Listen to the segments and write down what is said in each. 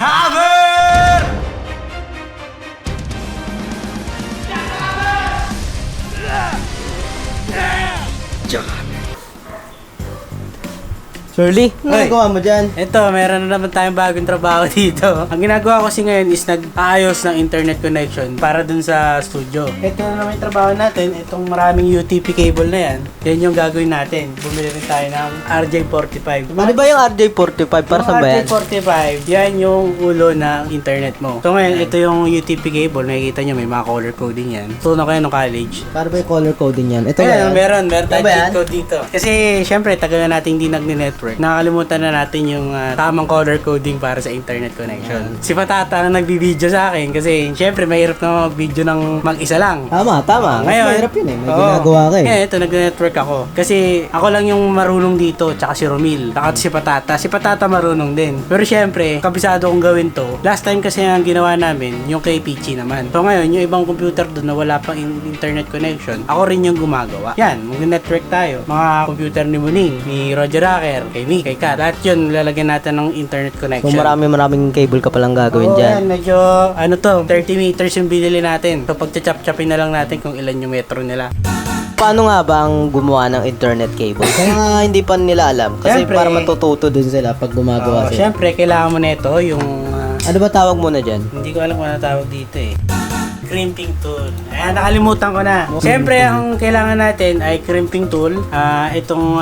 Cover! Shirley, ano Hoy. nagawa mo dyan? Ito, meron na naman tayong bagong trabaho dito. Ang ginagawa ko kasi ngayon is nag-aayos ng internet connection para dun sa studio. Ito na naman yung trabaho natin. Itong maraming UTP cable na yan. Yan yung gagawin natin. Bumili rin tayo ng RJ45. Ano ba yung RJ45? Para saan ba yan? RJ45, yan yung ulo ng internet mo. So ngayon, ito yung UTP cable. Nakikita nyo, may mga color coding yan. Tunan ko yan ng college. Para ba yung color coding yan? Ito ba Ayan, yan? meron Ito tayong ba cheat yan? code dito. Kasi, syempre, tagal na natin hindi nagne-network. Nakalimutan na natin yung tamang color coding para sa internet connection. Si Patata na nagbibideo sa akin kasi, syempre, mahirap na mag-video ng mag-isa lang. Tama. Mas Ngayon, mahirap yun eh. May oo. ginagawa ka eh. Ngayon, ito, nag-network ako. Kasi, ako lang yung marunong dito, tsaka si Romil. Tsaka si Patata. Si Patata marunong din. Pero syempre, kabisado kong gawin to. Last time kasi ang ginawa namin, yung kay Peachy naman. So ngayon, yung ibang computer doon na wala pang internet connection, ako rin yung gumagawa. Yan, mag-network tayo. Mga computer ni Muning, ni Roger Acker, kay Mick, kay Kat. Lahat yun, lalagyan natin ng internet connection. Kung maraming cable ka palang gagawin Oo, dyan. yan, medyo, ano to, 30 meters yung binili natin. So, pagcha-chop-chopin na lang natin kung ilan yung metro nila. Paano nga ba ang gumawa ng internet cable? Kaya nga hindi pa nila alam. Kasi Siyempre, para matututo din sila pag gumagawa sila. Siyempre, kailangan mo nito yung, Ano ba tawag mo na dyan? hindi ko alam kung ano tawag dito eh. Crimping tool. Ayan, nakalimutan ko na. Siyempre, ang kailangan natin ay crimping tool. Itong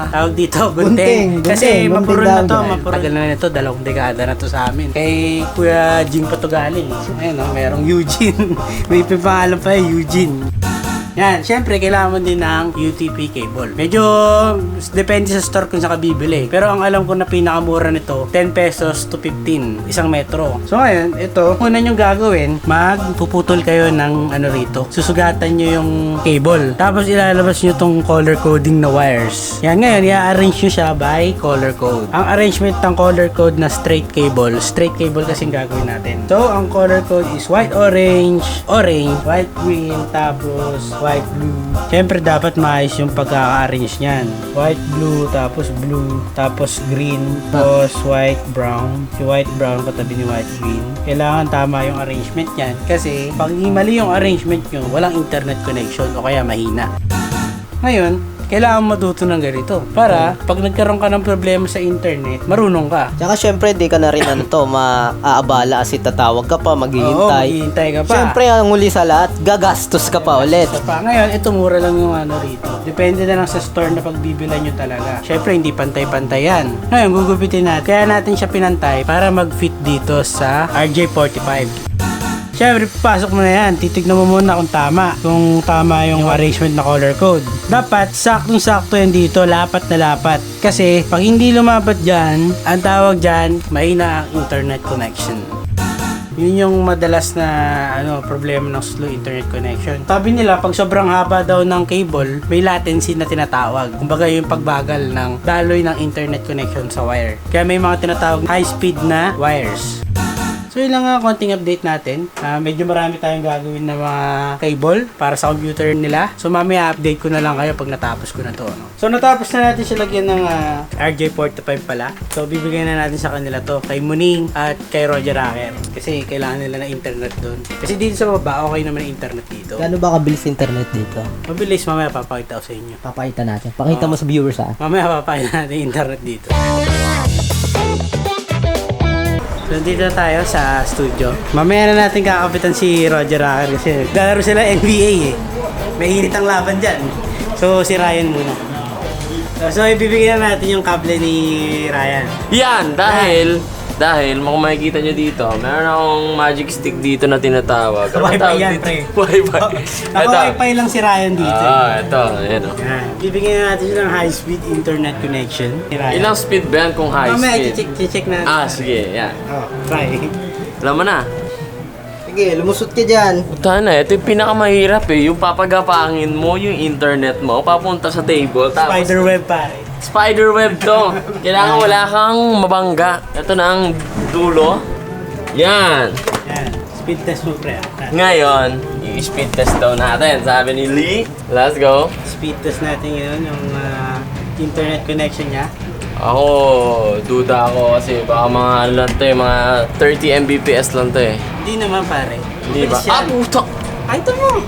tawag dito, gunting. Kasi gunting mapuro na to. daw, guys. Mapuro na nito. 2 dekada na to sa amin. Kay Kuya Jing pa to galing. Ayun, merong Eugene. May pangalan pa Eugene. Yan, syempre kailangan mo din ng UTP cable. Medyo depende sa store kung saan ka bibili. Pero ang alam ko na pinakamura nito, 10 pesos to 15, isang metro. So ngayon, ito, una nyo gagawin, magpuputol kayo ng ano rito. Susugatan nyo yung cable. Tapos ilalabas nyo tong color coding na wires. Yan, ngayon, i-arrange nyo siya by color code. Ang arrangement ng color code na straight cable kasing gagawin natin. So, ang color code is white, orange, white, green, tapos white, blue. Siyempre, dapat maayos yung pagkaka-arrange niyan. White, blue, tapos green, tapos white, brown. Yung white, brown katabi ni white, green. Kailangan tama yung arrangement niyan. Kasi, pag mali yung arrangement nyo, walang internet connection o kaya mahina. Ngayon, kailangan matuto ng ganito para pag nagkaroon ka ng problema sa internet, marunong ka. Tsaka syempre, di ka na rin maaabala kasi tatawag ka pa, Oo, maghihintay. maghihintay ka pa. Syempre, ang huli sa lahat, gagastos ka pa ulit. Isa pa. Ngayon, ito mura lang yung ano rito. Depende na lang sa store na pagbibilan nyo talaga. Syempre, hindi pantay-pantay yan. Ngayon, gugupitin natin. Kaya natin siya pinantay para mag-fit dito sa RJ45. Siyempre, papasok mo na yan. Titignan mo muna kung tama. Kung tama yung arrangement na color code. Dapat, saktong-sakto yan dito. Lapat na lapat. Kasi, pag hindi lumapat dyan, ang tawag dyan, mahina ang internet connection. Yun yung madalas na problema ng slow internet connection. Sabi nila, pag sobrang haba daw ng cable, may latency na tinatawag. Kumbaga yung pagbagal ng daloy ng internet connection sa wire. Kaya may mga tinatawag high speed na wires. So yun lang konting update natin. Medyo marami tayong gagawin na mga cable para sa computer nila. So mamaya update ko na lang kayo pag natapos ko na to. So natapos na natin siya lagyan ng RJ45 pala. So bibigyan na natin sa kanila to. Kay Muning at kay Roger Acker. Kasi kailangan nila ng internet doon. Kasi dito sa baba, okay naman ang internet dito. Gaano ba kabilis internet dito? Mabilis, mamaya papakita ko sa inyo. Papakita natin. Pakita mo sa viewers ha. Mamaya papakita natin yung internet dito. So, dito tayo sa studio. Mamaya na natin kakapitan si Roger Acker kasi naglalaro sila NBA eh. May init ang laban dyan. So, si Ryan muna. So, ibibigyan na natin yung kable ni Ryan. Yan, dahil kung makikita nyo dito, meron akong magic stick dito na tinatawag. Ano Wi-Fi tawag yan, dito? pre. Wi-Fi. Naka-Wi-Fi lang si Ryan dito. Ito. Ayan o. Yan. Bibigyan na natin siya ng high-speed internet connection. Si Ryan. Ilang speed ba yan kung high Mamaya, speed? check natin. Sige, yan. Try. Alam mo na. Sige, lumusot ka dyan. Puta na, ito yung pinakamahirap eh. Yung papagapangin mo, yung internet mo, papunta sa table. Tapos, Spiderweb pare. Spiderweb to. Kailangan wala kang mabangga. Ito na ang dulo. Yan. Yan. Speed test mo pre. Ngayon, i-speed test daw natin. Sabi ni Lee. Let's go. Speed test natin yun, yung internet connection niya. Ako, duda ako kasi baka mga ano lang to eh, mga 30 Mbps lang to eh. Hindi naman pare. Hindi ba? Mabilis yan. putok! Ay, ito mo.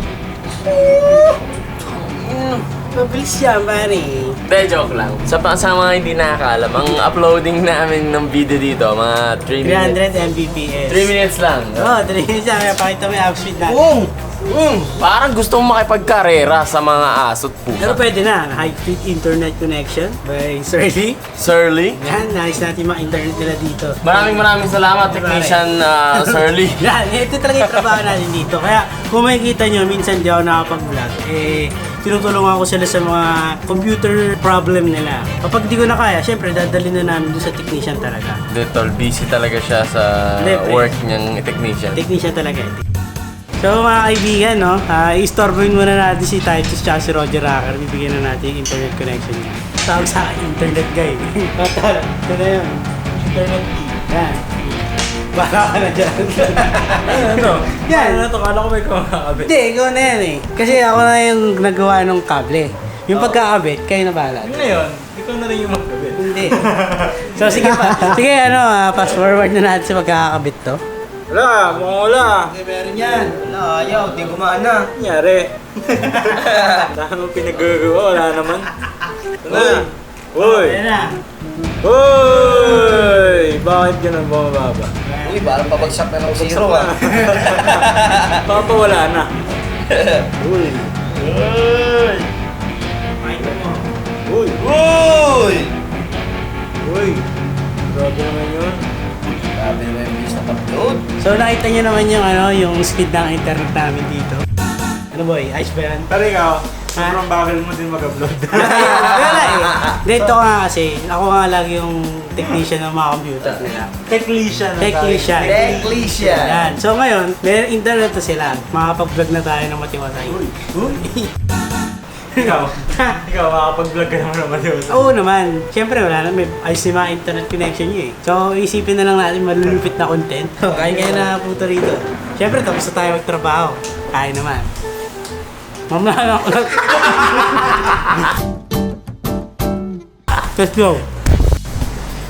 Mabilis yan pare. De, joke lang. Sa mga hindi nakakalam, ang uploading namin ng video dito, mga 3 minutes. 300 Mbps. 3 minutes lang. Oo, 3 minutes lang. Kaya pakita mo yung app speed natin. Parang gusto mong makipagkarera sa mga asot Pero pusa. pwede na. High-speed internet connection by Surly. Surly? Yan, nais natin yung mga internet nila dito. Maraming salamat, Technician Surly. Yan, ito talaga yung trabaho natin dito. Kaya kung makikita nyo, minsan di ako nakapag-vlog. Tinutulungan ko sila sa mga computer problem nila. Kapag di ko na kaya, syempre dadalhin na namin doon sa technician talaga. Tol, busy talaga siya sa Hindi, work niyang technician. Technician talaga eh. So mga kaibigan, no, i-storboin muna natin si Titus at si Roger Rocker. Bibigyan na natin yung internet connection niya. Tawag sa akin, internet guy. Tara, ito na yun. Internet key. Yan. Baka ka na dyan. Ano? Yan. Ano to? Kala ko may kumakabit. Hindi, ikaw na yan eh. Kasi ako na yung nagawa ng kable. Yung pagkakabit, kayo na bahala. Yun na yun. Ikaw na rin yung magkabit. Hindi. So sige pa. Sige, fast forward na natin sa pagkakabit to. Wala, mukhang wala. Okay, meron yan. Wala, ayaw, di gumana. Nangyari. Dahil mo pinagagawa, wala naman. Uy. Uy! Ayan na. Uy! Bakit ganun bumababa? Uy, parang pabagsak na ng zero ah. Papa, wala na. Uy! Uy! Pakita mo. Uy! Uy! Uy! Grabe naman yun. Grabe naman yung bilis na pag-load. So nakita niyo naman yung speed ng internet namin dito. Ano boy, ayos ba yan? Pero ikaw, sobrang bagal mo din mag-upload. Wala eh. Dito nga kasi, ako nga lagi yung technician ng mga computer nila. Technician. Technician. Technician. Yan. So ngayon, may internet na sila. Makakapag-vlog na tayo ng matiwasay. Ikaw, makapag-vlog ka naman naman yun. Oo naman. Siyempre wala na. May ayos yung mga internet connection nyo eh. So isipin na lang natin malulupit na content. Kaya na puto rito. Siyempre tapos na tayo magtrabaho. Kaya naman. Mamaya ako. Let's go.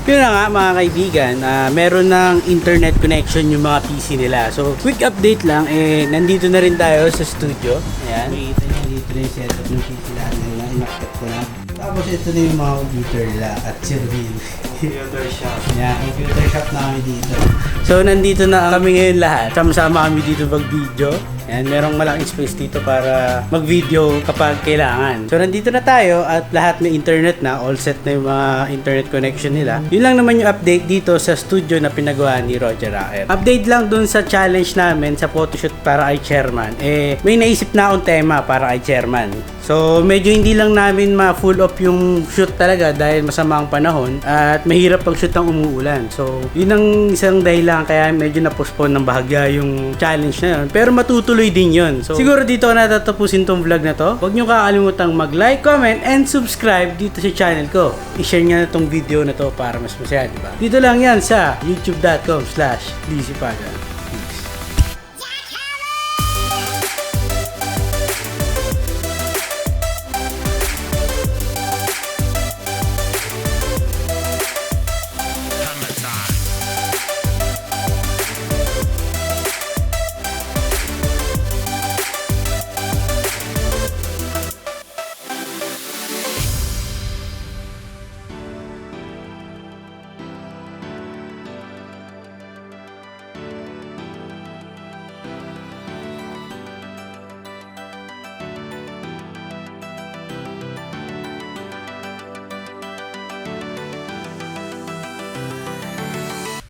Yun na nga mga kaibigan, meron ng internet connection yung mga PC nila. So quick update lang, nandito na rin tayo sa studio. Ayan, makikita nyo dito na yung setup ng PC natin na inakit ko na. Tapos ito na yung mga computer nila at si Rubil. Computer shop. Yeah, computer shop na kami dito. So nandito na kami ngayon lahat. Sama-sama kami dito mag-video. Yan, merong malaking space dito para mag-video kapag kailangan. So nandito na tayo at lahat may internet na, all set na yung mga internet connection nila. Yun lang naman yung update dito sa studio na pinagawa ni Roger Rocker. Update lang dun sa challenge namin sa photoshoot para kay chairman. May naisip na akong tema para kay chairman. So medyo hindi lang namin ma-full off yung shoot talaga dahil masama ang panahon at mahirap pag-shoot ng umuulan. So yun ang isang dahilan kaya medyo na-postpone ng bahagya yung challenge na yun. Pero matutuloy din yun. So siguro dito na natatapusin tong vlog na to. Huwag nyo kakalimutang mag-like, comment, and subscribe dito sa channel ko. I-share nyo na tong video na to para mas masaya, diba? Dito lang yan sa youtube.com/DCPagan.